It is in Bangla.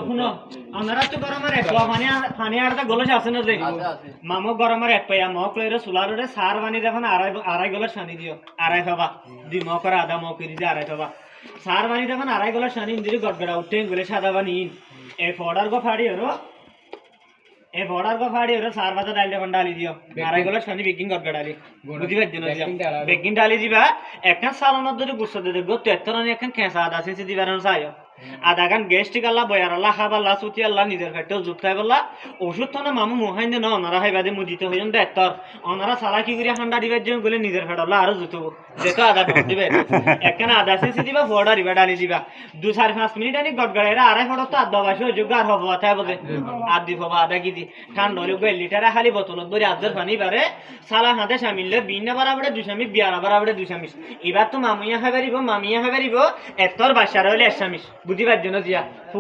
শুনো আমরা তো গরমের এক পানি পানি আড়টা গলস আছে না যে মামু গরমের এক পাইয়া মক লইরে সুলারে সার পানি দেখুন আড়াই গলস পানি দিও আড়াই পাবা দুই মক করে আধা মক করে দিয়ে আড়াই পাবা সার পানি দেখুন আড়াই গলস পানি ইন্দিরি গড়গড়া উঠে গলে সাদা পানি এই ফডার গো ফাড়ি হরো এই ফডার গো ফাড়ি হরো সার ভাজা ডাল দেখুন ডালি দিও আড়াই গলস পানি বেকিং গড়গড়ালি বুঝি পাচ্ছ না বেকিং ডালি দিবা একখান সালানোর ধরে গুছ দে দেখো তেতরানি একখান খেসা আদা সিসি দিবার চাইও আধা গান গেস্টিক আল্লাহ বয়ার আল্লাহ খাবাল্লাহ সুতি আল্লাহ নিজের খাইতেও জুতাই বললা ওষুধ তো না মামু মোহাইন দে না ওনারা হাইবাদে মুদিতে হইন বেতর ওনারা সালা কি করিয়া ঠান্ডা দিবার জন্য গেলে নিজের খাইতে আরো জুতবো যেতো আধা ঢোক দিবে একখানা আধা সিসি দিবা ফোড়া দিবা ডালি দিবা 2-4-5 মিনিট আনি গড়গড়াইরা আড়াই ফোড়া তো আধা বাসি যোগ্য আর হবো তাই বলে আর দিব আধা কেজি ঠান্ডা হলে 1 লিটারে খালি বোতলত ভরে আধের পানি বারে সালা হাতে সামিললে বিনা বারাবরে 2 চামিচ বিয়ারা বারাবরে 2 চামিচ এবার তো মামিয়া খাইবারিব মামিয়া খাইবারিব এতর বাসার হইলে 1 চামিচ বুঝি পারছ না জিয়া